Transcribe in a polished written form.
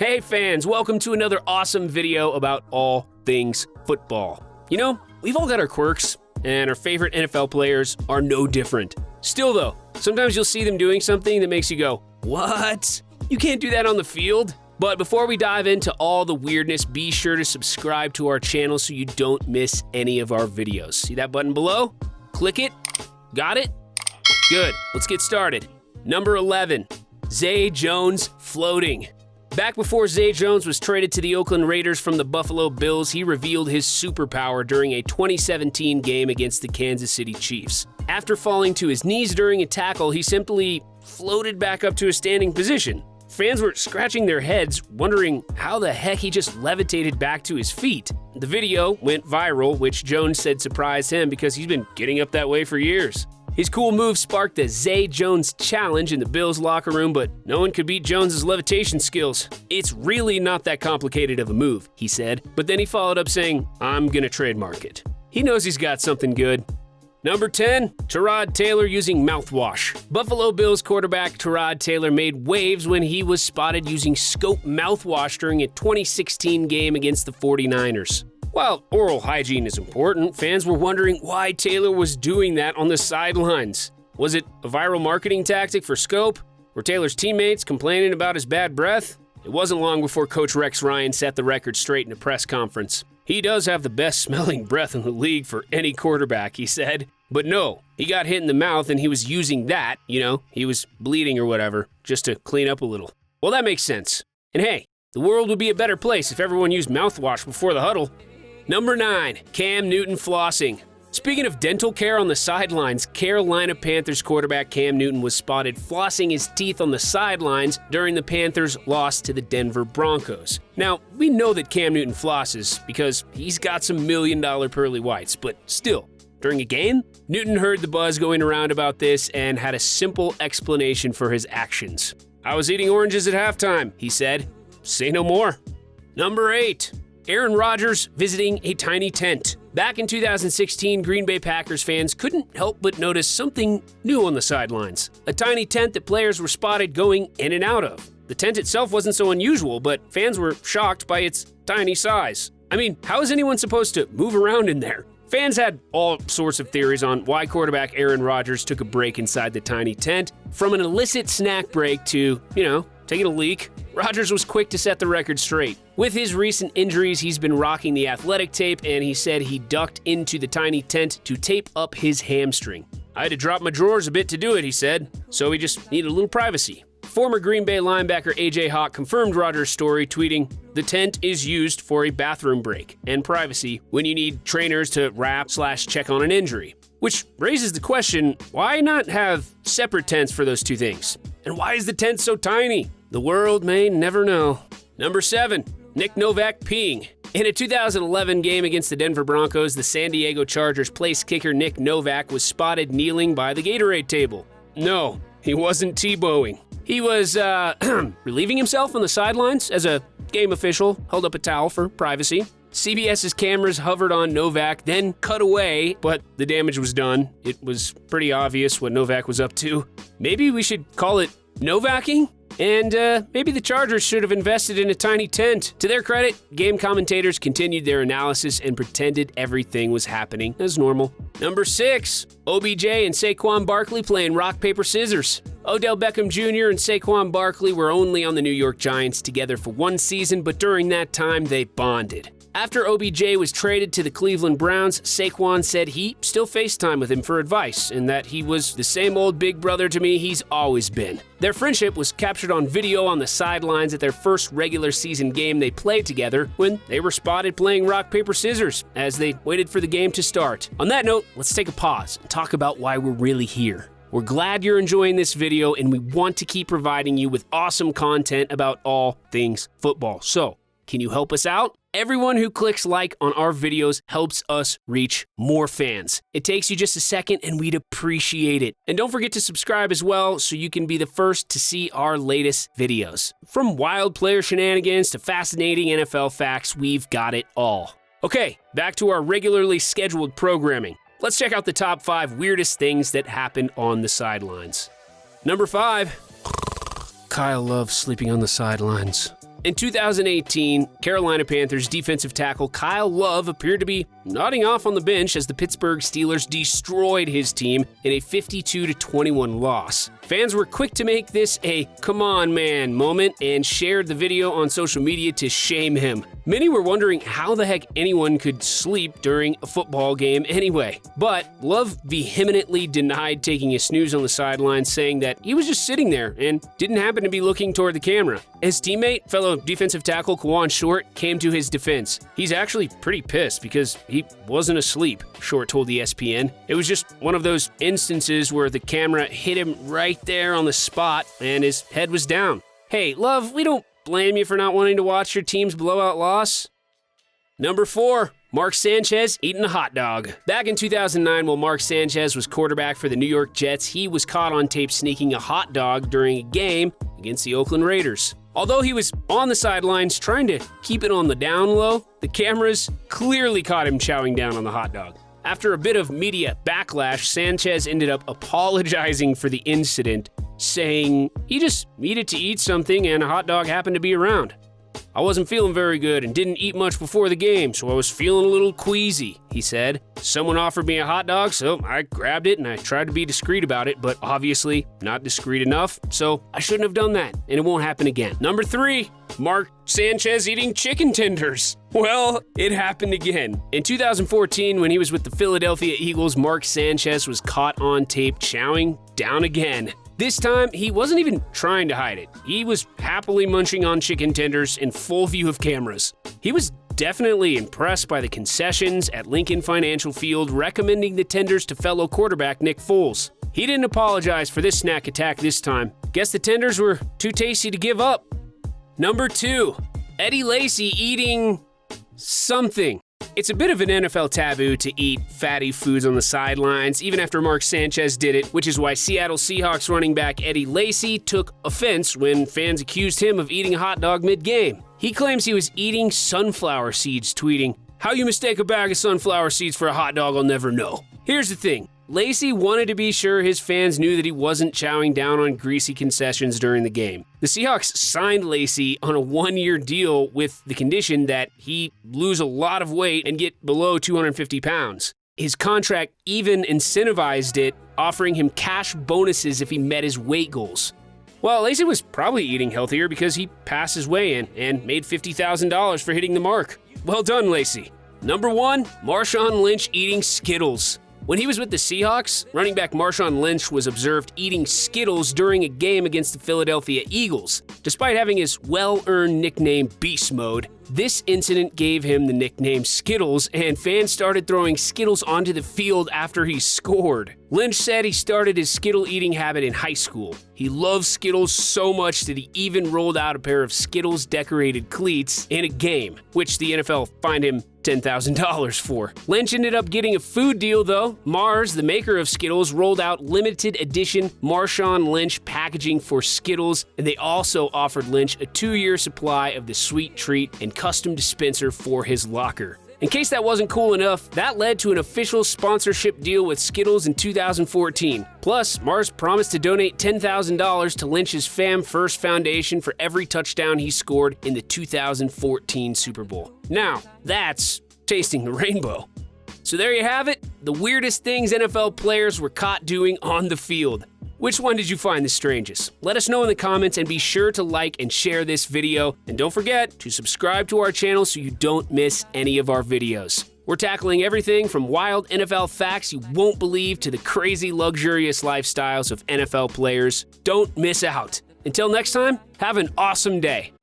Hey fans, welcome to another awesome video about all things football. You know, we've all got our quirks, and our favorite NFL players are no different. Still though, sometimes you'll see them doing something that makes you go, what? You can't do that on the field? But before we dive into all the weirdness, be sure to subscribe to our channel so you don't miss any of our videos. See that button below? Click it. Got it? Good. Let's get started. Number 11, Zay Jones floating. Back before Zay Jones was traded to the Oakland Raiders from the Buffalo Bills, he revealed his superpower during a 2017 game against the Kansas City Chiefs. After falling to his knees during a tackle, he simply floated back up to a standing position. Fans were scratching their heads, wondering how the heck he just levitated back to his feet. The video went viral, which Jones said surprised him because he's been getting up that way for years. His cool move sparked the Zay Jones challenge in the Bills locker room, but no one could beat Jones's levitation skills. It's really not that complicated of a move, he said, but then he followed up saying, I'm gonna trademark it. He knows he's got something good. Number 10, Tyrod Taylor using mouthwash. Buffalo Bills quarterback Tyrod Taylor made waves when he was spotted using Scope mouthwash during a 2016 game against the 49ers. While oral hygiene is important, fans were wondering why Taylor was doing that on the sidelines. Was it a viral marketing tactic for Scope? Were Taylor's teammates complaining about his bad breath? It wasn't long before Coach Rex Ryan set the record straight in a press conference. He does have the best smelling breath in the league for any quarterback, he said. But no, he got hit in the mouth and he was using that, he was bleeding or whatever, just to clean up a little. Well, that makes sense. And hey, the world would be a better place if everyone used mouthwash before the huddle. Number 9, Cam Newton flossing. Speaking of dental care on the sidelines, Carolina Panthers quarterback Cam Newton was spotted flossing his teeth on the sidelines during the Panthers' loss to the Denver Broncos. Now, we know that Cam Newton flosses because he's got some $1 million pearly whites, but still, during a game, Newton heard the buzz going around about this and had a simple explanation for his actions. I was eating oranges at halftime, he said. Say no more. Number 8, Aaron Rodgers visiting a tiny tent. Back in 2016, Green Bay Packers fans couldn't help but notice something new on the sidelines. A tiny tent that players were spotted going in and out of. The tent itself wasn't so unusual, but fans were shocked by its tiny size. I mean, how is anyone supposed to move around in there? Fans had all sorts of theories on why quarterback Aaron Rodgers took a break inside the tiny tent. From an illicit snack break to, taking a leak, Rodgers was quick to set the record straight. With his recent injuries, he's been rocking the athletic tape, and he said he ducked into the tiny tent to tape up his hamstring. I had to drop my drawers a bit to do it, he said, so we just needed a little privacy. Former Green Bay linebacker A.J. Hawk confirmed Rodgers' story, tweeting, "The tent is used for a bathroom break and privacy when you need trainers to wrap/check on an injury." Which raises the question, why not have separate tents for those two things? And why is the tent so tiny? The world may never know. Number 7, Nick Novak peeing. In a 2011 game against the Denver Broncos, the San Diego Chargers place kicker Nick Novak was spotted kneeling by the Gatorade table. No, he wasn't Tebowing. He was, relieving himself on the sidelines as a game official held up a towel for privacy. CBS's cameras hovered on Novak, then cut away, but the damage was done. It was pretty obvious what Novak was up to. Maybe we should call it Novacking? And maybe the Chargers should have invested in a tiny tent. To their credit, game commentators continued their analysis and pretended everything was happening as normal. Number 6, OBJ and Saquon Barkley playing rock, paper, scissors. Odell Beckham Jr. and Saquon Barkley were only on the New York Giants together for one season, but during that time, they bonded. After OBJ was traded to the Cleveland Browns, Saquon said he still FaceTimed with him for advice and that he was the same old big brother to me he's always been. Their friendship was captured on video on the sidelines at their first regular season game they played together when they were spotted playing rock, paper, scissors as they waited for the game to start. On that note, let's take a pause and talk about why we're really here. We're glad you're enjoying this video and we want to keep providing you with awesome content about all things football. So, can you help us out? Everyone who clicks like on our videos helps us reach more fans. It takes you just a second and we'd appreciate it. And don't forget to subscribe as well so you can be the first to see our latest videos. From wild player shenanigans to fascinating NFL facts, we've got it all. Okay, back to our regularly scheduled programming. Let's check out the top 5 weirdest things that happened on the sidelines. Number 5, Kyle loves sleeping on the sidelines. In 2018, Carolina Panthers defensive tackle Kyle Love appeared to be nodding off on the bench as the Pittsburgh Steelers destroyed his team in a 52-21 loss. Fans were quick to make this a "come on man" moment and shared the video on social media to shame him. Many were wondering how the heck anyone could sleep during a football game anyway. But Love vehemently denied taking a snooze on the sideline, saying that he was just sitting there and didn't happen to be looking toward the camera. His teammate, fellow defensive tackle Kawan Short, came to his defense. He's actually pretty pissed because he wasn't asleep, Short told ESPN. It was just one of those instances where the camera hit him right there on the spot and his head was down. Hey, Love, we don't blame you for not wanting to watch your team's blowout loss. Number 4. Mark Sanchez eating a hot dog. Back in 2009, while Mark Sanchez was quarterback for the New York Jets, he was caught on tape sneaking a hot dog during a game against the Oakland Raiders. Although he was on the sidelines trying to keep it on the down low, the cameras clearly caught him chowing down on the hot dog. After a bit of media backlash, Sanchez ended up apologizing for the incident, saying he just needed to eat something and a hot dog happened to be around. "I wasn't feeling very good and didn't eat much before the game, so I was feeling a little queasy," he said. "Someone offered me a hot dog, so I grabbed it and I tried to be discreet about it, but obviously not discreet enough, so I shouldn't have done that, and it won't happen again." Number 3. Mark Sanchez eating chicken tenders. Well, it happened again. In 2014, when he was with the Philadelphia Eagles, Mark Sanchez was caught on tape chowing down again. This time, he wasn't even trying to hide it. He was happily munching on chicken tenders in full view of cameras. He was definitely impressed by the concessions at Lincoln Financial Field, recommending the tenders to fellow quarterback Nick Foles. He didn't apologize for this snack attack this time. Guess the tenders were too tasty to give up. Number 2. Eddie Lacy eating something. It's a bit of an NFL taboo to eat fatty foods on the sidelines, even after Mark Sanchez did it, which is why Seattle Seahawks running back Eddie Lacy took offense when fans accused him of eating a hot dog mid-game. He claims he was eating sunflower seeds, tweeting, "How you mistake a bag of sunflower seeds for a hot dog, I'll never know." Here's the thing. Lacy wanted to be sure his fans knew that he wasn't chowing down on greasy concessions during the game. The Seahawks signed Lacy on a 1-year deal with the condition that he lose a lot of weight and get below 250 pounds. His contract even incentivized it, offering him cash bonuses if he met his weight goals. Well, Lacy was probably eating healthier because he passed his weigh-in and made $50,000 for hitting the mark. Well done, Lacy. Number 1, Marshawn Lynch eating Skittles. When he was with the Seahawks, running back Marshawn Lynch was observed eating Skittles during a game against the Philadelphia Eagles. Despite having his well-earned nickname Beast Mode, this incident gave him the nickname Skittles, and fans started throwing Skittles onto the field after he scored. Lynch said he started his Skittle eating habit in high school. He loves Skittles so much that he even rolled out a pair of Skittles-decorated cleats in a game, which the NFL fined him $10,000 for. Lynch ended up getting a food deal, though. Mars, the maker of Skittles, rolled out limited edition Marshawn Lynch packaging for Skittles, and they also offered Lynch a 2-year supply of the sweet treat and custom dispenser for his locker. In case that wasn't cool enough, that led to an official sponsorship deal with Skittles in 2014. Plus, Mars promised to donate $10,000 to Lynch's Fam First Foundation for every touchdown he scored in the 2014 Super Bowl. Now, that's tasting the rainbow. So there you have it, the weirdest things NFL players were caught doing on the field. Which one did you find the strangest? Let us know in the comments and be sure to like and share this video. And don't forget to subscribe to our channel so you don't miss any of our videos. We're tackling everything from wild NFL facts you won't believe to the crazy luxurious lifestyles of NFL players. Don't miss out. Until next time, have an awesome day.